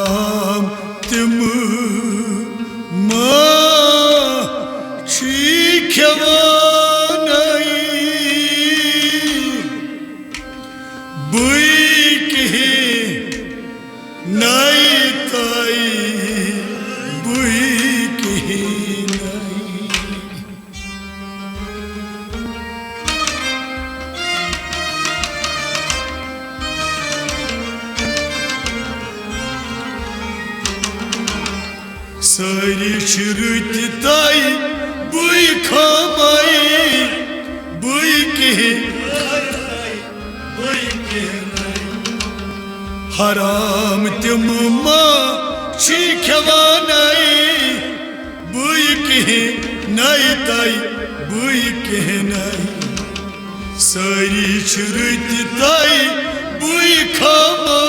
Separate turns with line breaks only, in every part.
haram tım ma çikevanay buiki nay tay buiki nay Sari çürütü tay buikamay buiki haram tımma çikevanay buiki nay tay buiki nay Sari çürütü tay buikamay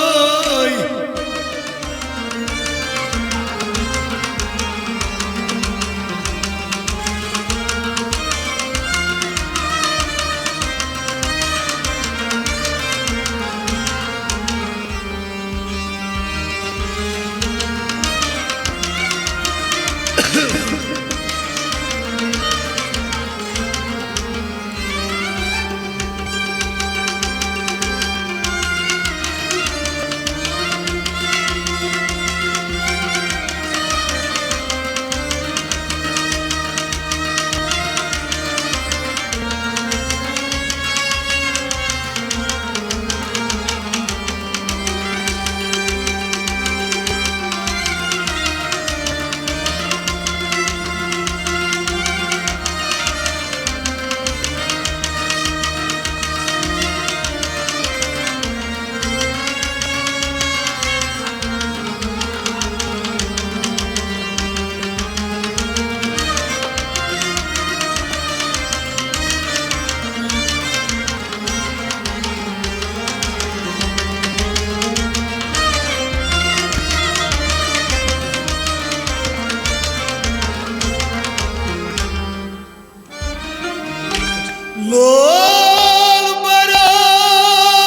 Lol baran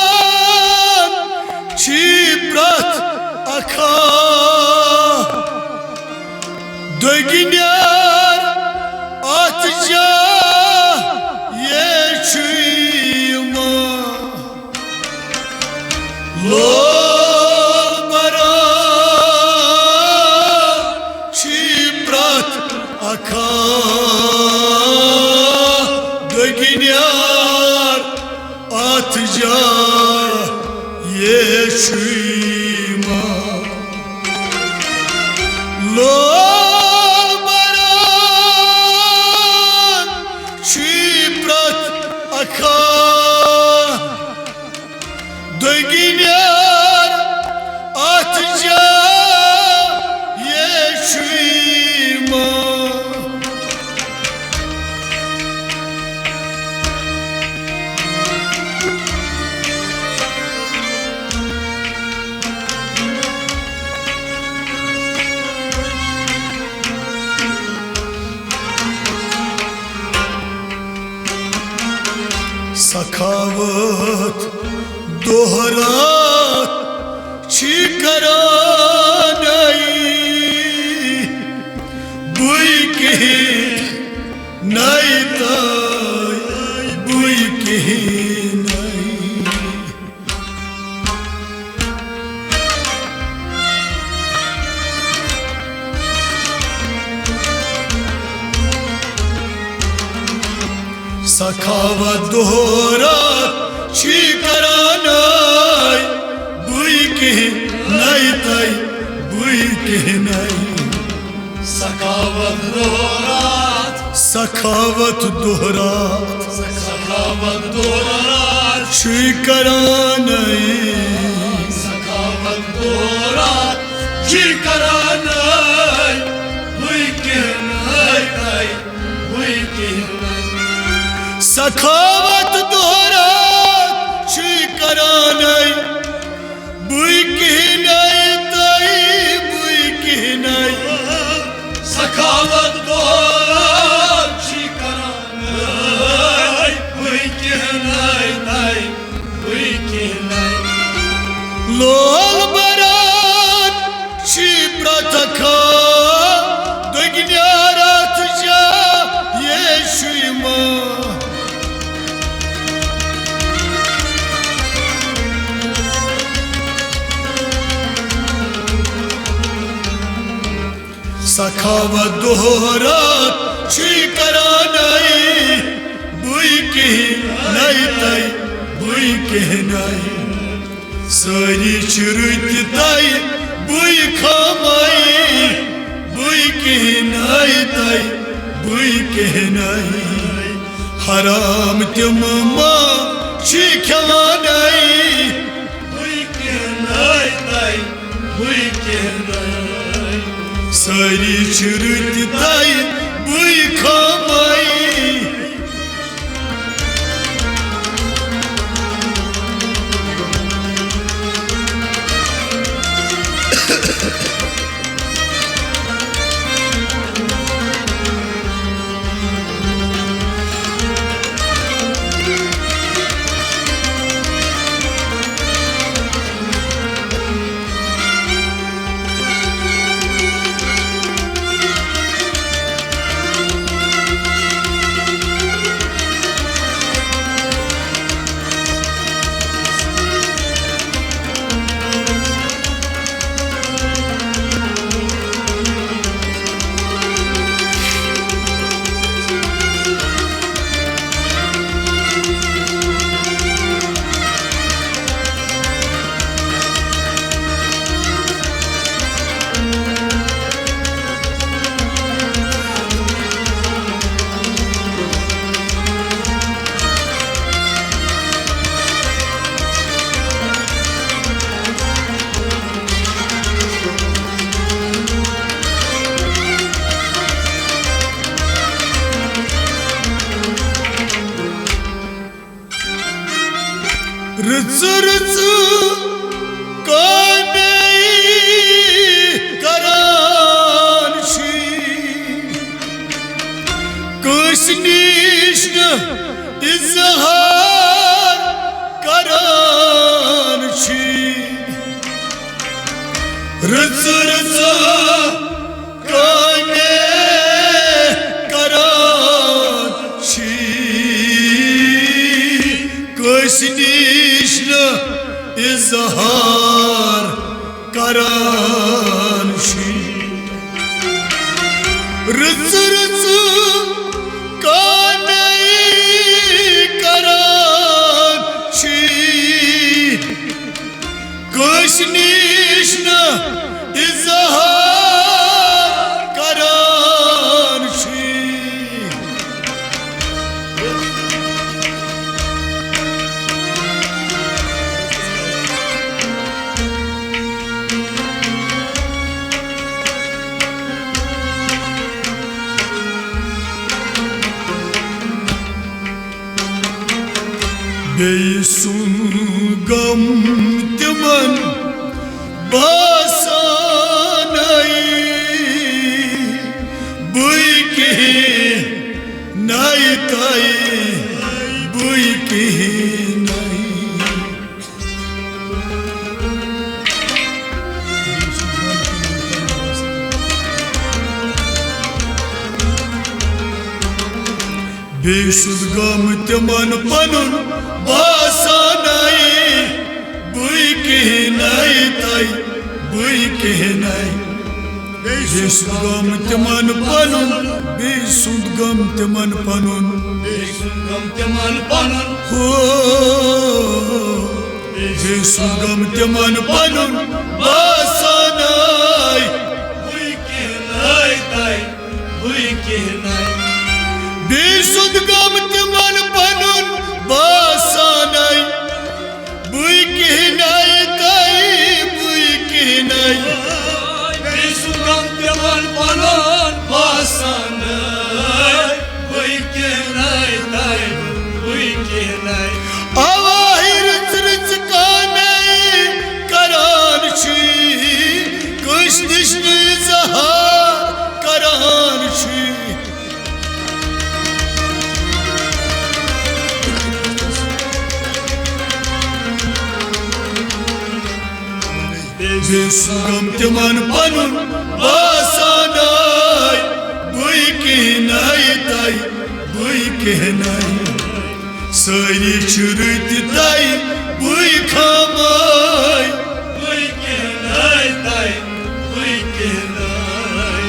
çiprat aka döginer atca yeçima Lol baran çiprat aka Döginer atca yeşima Lol baran çiprat aka Döginer atca yeşima Sakavat dohrat çıkaranay buiki nay tay buiki nay Sakavat dohrat çıkaranay buiki nay tay buiki nay
Sakavat dohrat
Sakavat dohrat
Sakavat dohrat
çıkaranay
Sakavat dohrat çıkaranay buiki nay tay buiki nay
Sakavat dohrat çıkaranay buiki nay tay buiki nay
Sakavat dohrat çıkaranay buiki nay tay buiki nay
Lol baran सखावत दोहरात छी करानाई बुई के नई तई बुई के नई सारी चुरुत तई बुई खामाई बुई के नई तई बुई के नई हराम तुम माँ छी खवानाई
बुई के नई तई बुई के नई
सारी चुरुत तई बुई खामाई रच रच कानई करानशी कुशनीश्न इजहार करानशी रच रच काने करानशी कुशनीश्न इजहार करानशी रच रच कानई करानशी कुशनीश्न इजहार करानशी बेसुन गम तिमन बासानाई बुई के नाई ताई बुई के नाई बेसुन गम तिमन पनुन बासानाई बुई के नाई ताई बुई के नाई बेसुगम तिमन पनुन बेसुगम तिमन पनुन
बेसुगम तिमन पनुन
हो बेसुगम तिमन पनुन बासानाई
बुई के नाई ताई बुई के नाई
बेसुगम तिमन पनुन बासानाई बुई के नाई ताई बुई के नाई
बेसुगम तिमन पनुन बासानाई बुई के नाई ताई बुई के नाई
आवाहिर रच कानई करानशी कुशनीश्न इजहार करानशी बेसुगम तिमन पनुन बासानाई बुई के नाई ताई बुई के नाई सारी चुरुत ताई बुई खामाई
बुई के नाई ताई बुई के नाई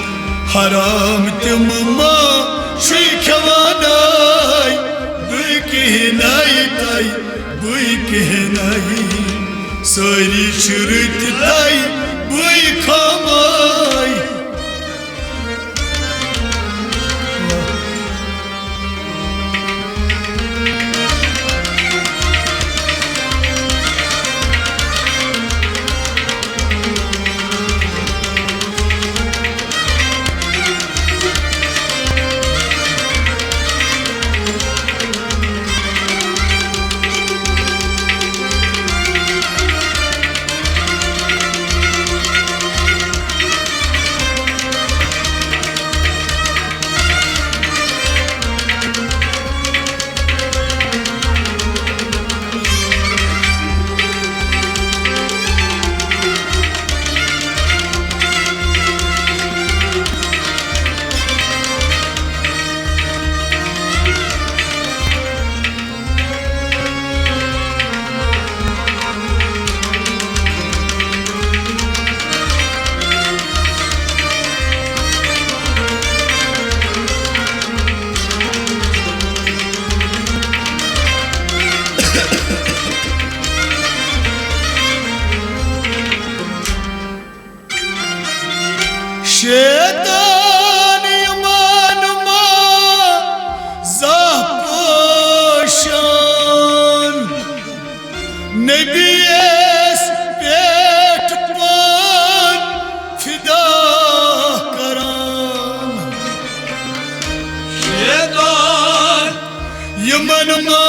حرام تم ما شكواناي بكهناي تاي بكهناي ساري شرط تاي بكماي شيطان يمان ما زهبوشان نبيس بيت بان فدا كران
شيطان
يمان ما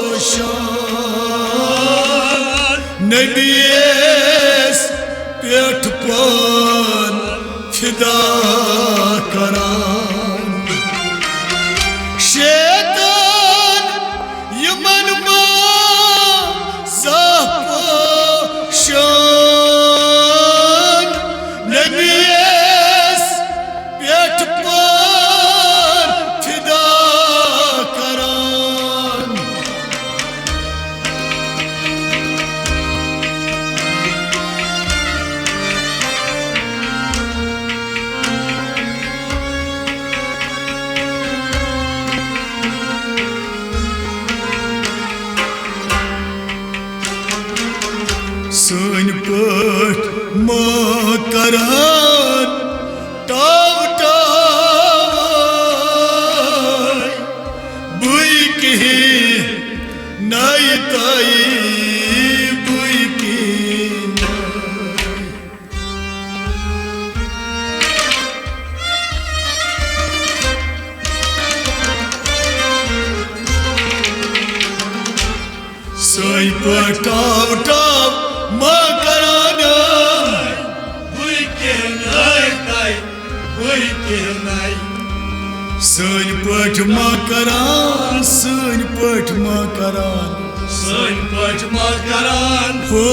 زهبوشان نبيس पेट पर फिदा करान शैतान यमन मा ज़ापोशान नबीस पेट पर फिदा करान सन पट माँ करान टाव टाव बुई के नाई ताई बुई के सन पट टाव टाव माँ कराना सन पट माँ करान सन पट माँ करान हो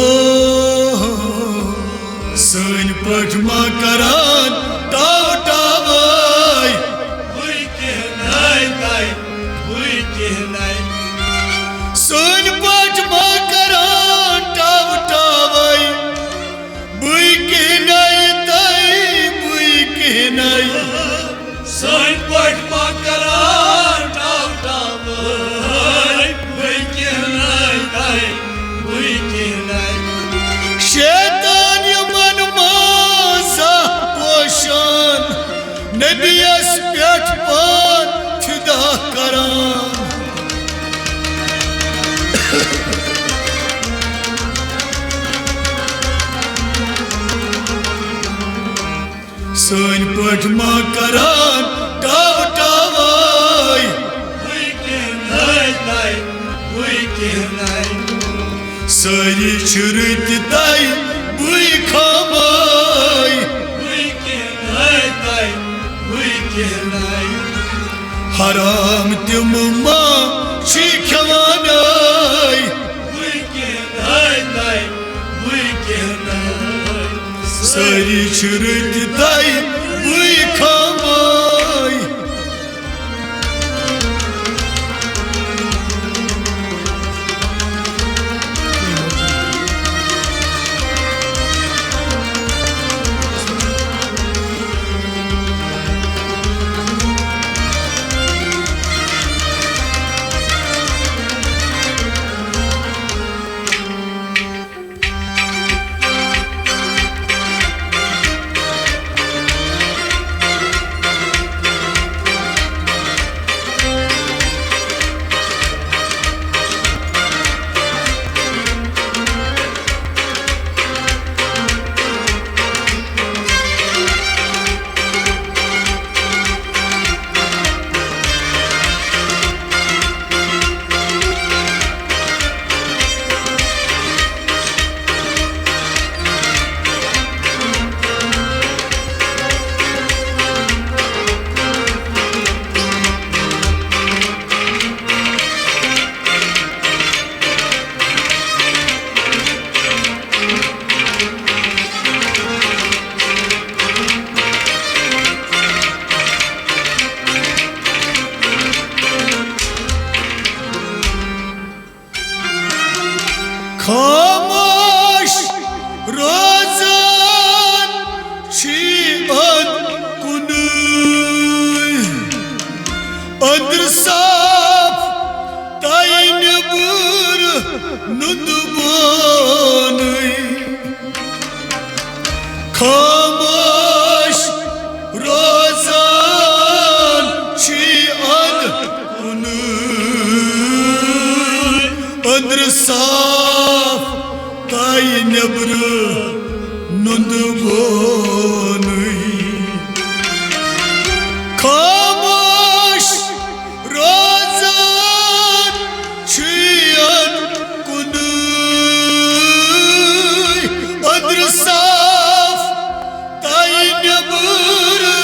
सन पट माँ करान टाव टावाई सन पट माँ करान टाव टावाई बुई के नाई ताई बुई के नाई शैतान यमन माज़ा पोशान नबीस पेट पर फिदा करान सन पट माँ करान टाव टावाई सारी चुरत ताई बुई खामाई हराम तुम माँ शिखवानाई सारी चुरत ताई बुई खामाई nebră nu-ndă bonui. Kamaş razan çiyan kunuy adresaf tayne bırı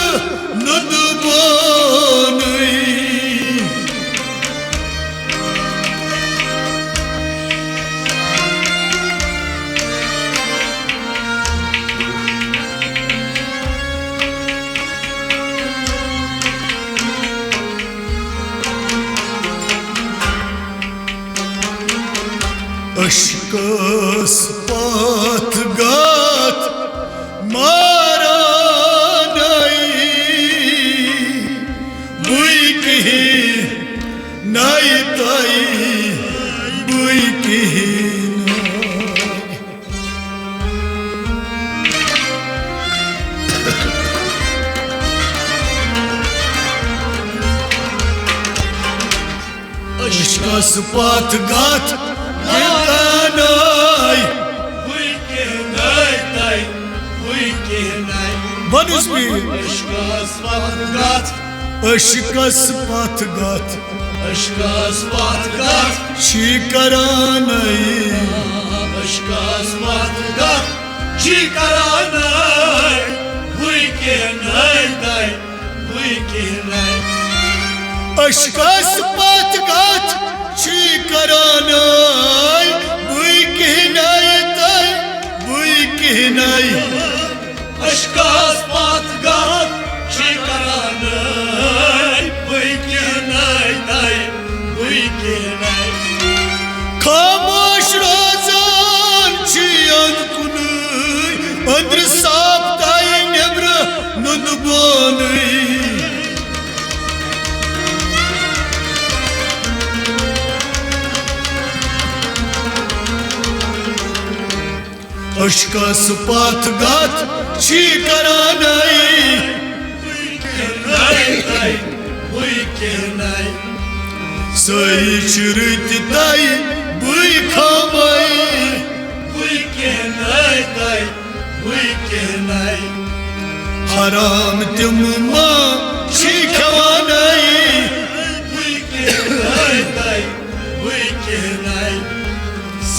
nudu bonuy. Aşkas patgat maranay buiki nay tay buiki aşkas patgat Yanay,
Uikenay, tay, uikenay.
Banus mi?
Aşkas patgat,
Aşkas patgat
aşkas patgat,
Şikaranay
aşkas patgat, çikaranay. Uikenay, tay, uikenay.
Aşkas patgat Şikaranay Buikinay tay Buikinay
Aşkas patgat, çikaranay. Uikenay, tay, uikenay.
Kamaş razan çiyan kunuy Adresap tay nebra nudubonuy. Aşkas patgat Şikaranay
Uikenay, tay, uikenay.
Sayı çürüt tay Buikamay
Uikenay, tay, uikenay.
Haram tımma Şikavanay
Uikenay, tay, uikenay.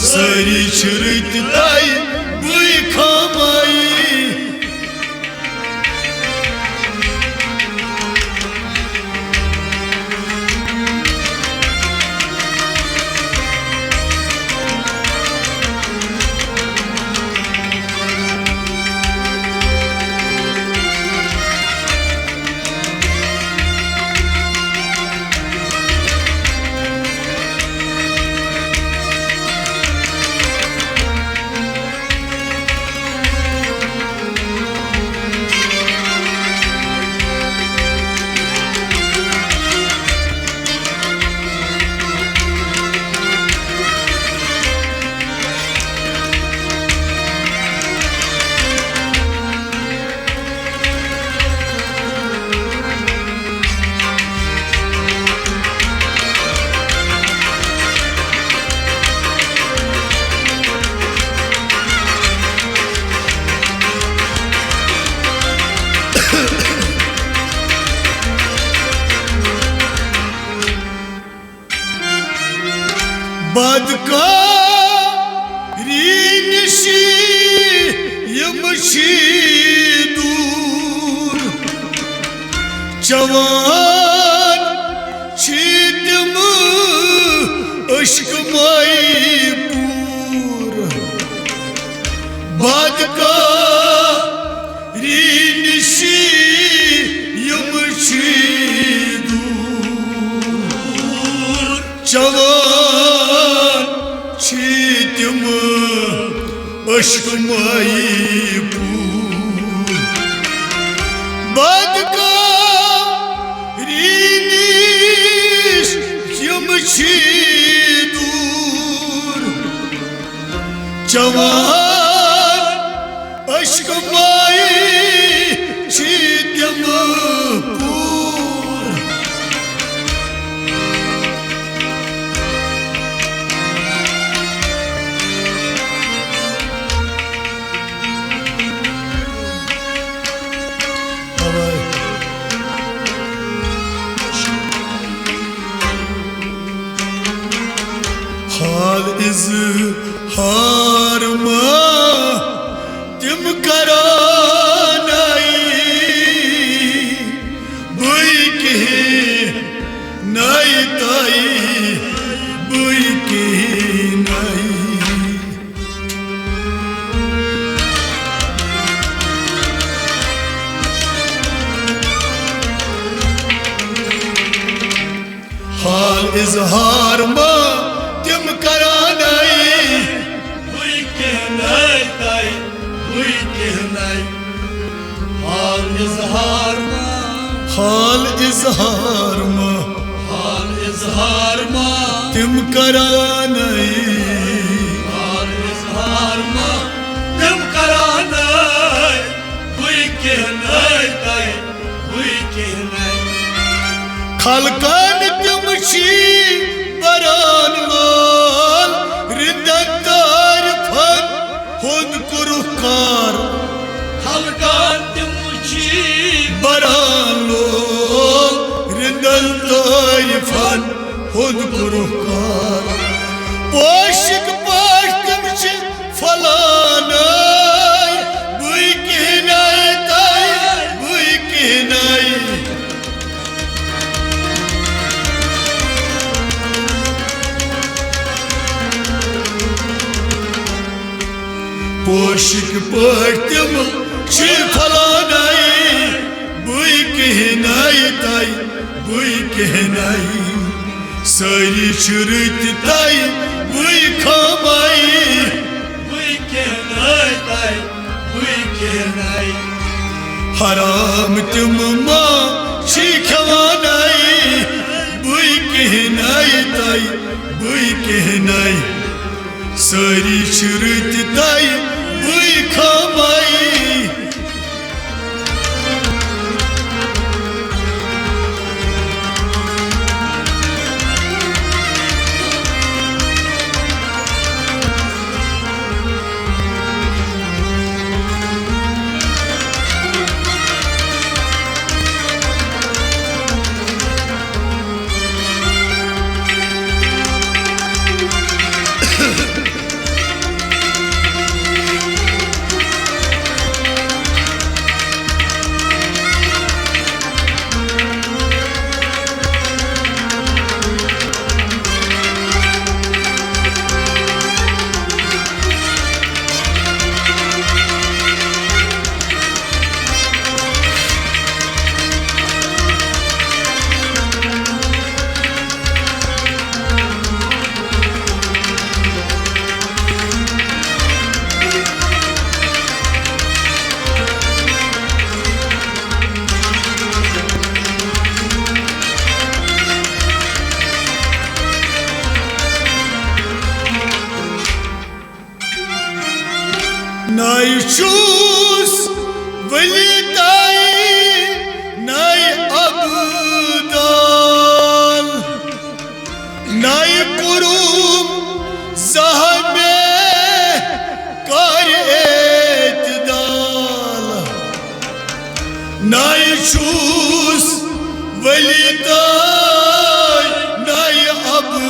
Sayı çürüt tay Buikamay Badka rinişi yımışı dur Çavan çiğdimi aşkımay pur Badka rinişi yımışı dur Çavan çiğdimi aşkımay pur Badka riniş yımışı dur Çavan aşkımay çiğdimi pur हार तिम करानाई बुई के नाई ताई बुई के नाई हाल इजहार तिम करानाई
बुई के नाई ताई बुई के नाई हाल इजहार
हाल इजहार तिम करानाई
हाल इजहार तिम करानाई बुई के नाई ताई बुई के नाई
खलकान तुम शी बरान वाल रिंदतार फन हुन कुरुकार
खलकान तुम शी
बरान लोल रिंदतार फन हुन कुरुकार पोशिक पाश तुम शी फलानाई बुई के नाई ताई बुई के नाई पोशिक पढ़तम फलानाई बुई कहनाई ताई बुई कहनाई सारी शुरुत ताई बुई खामाई
बुई कहनाई ताई बुई कहनाई
हराम तुम माँ खवानाई बुई कहनाई ताई बुई कहनाई सारी शुरुत ताई बुई खामाई नाई शूस वलीताई नाई अबदाल नाई कुरूम ज़हमे कर एतदाल नाई शूस वलीताई नाई अबदाल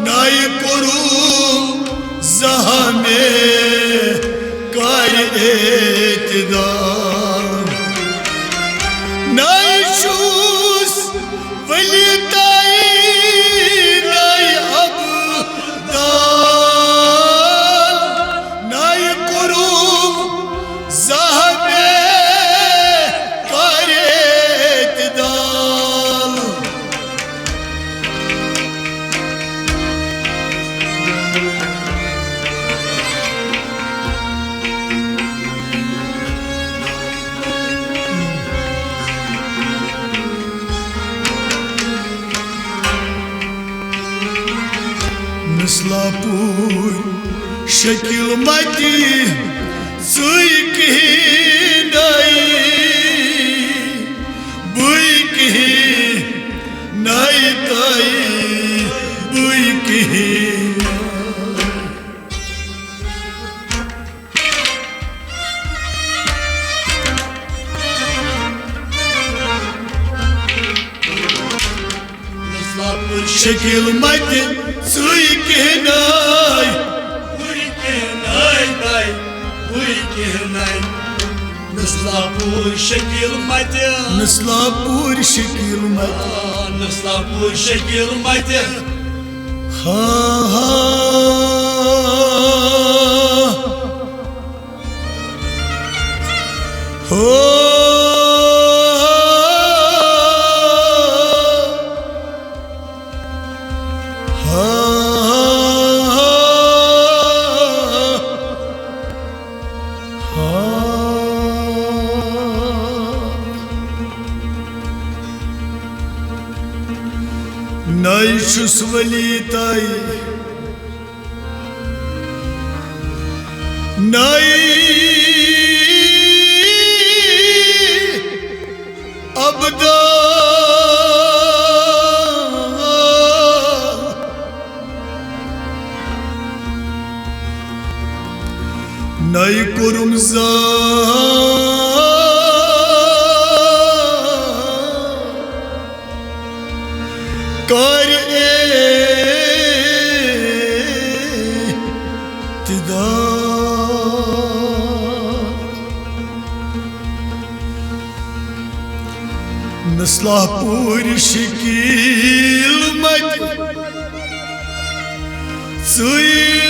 नाई कुरूम ज़हमे कर एतदाल नाई शूस वलीताई नाई अबदाल नाई कुरूम ज़हमे कर एतदाल मिसलापुर शकील मती सुई कहनाई बुई कहनाई ताई बुई कहनाई शकील मत सुई कहनाय
हुई कहनाय ताई हुई कहनाय नस्लापुर शकील मत
नस्लापुर शकील मत
नस्लापुर शकील मत
हा हा हो Nay şusvali tay Nay abda Nay kurum कर नस्लापुर शकील मत सुई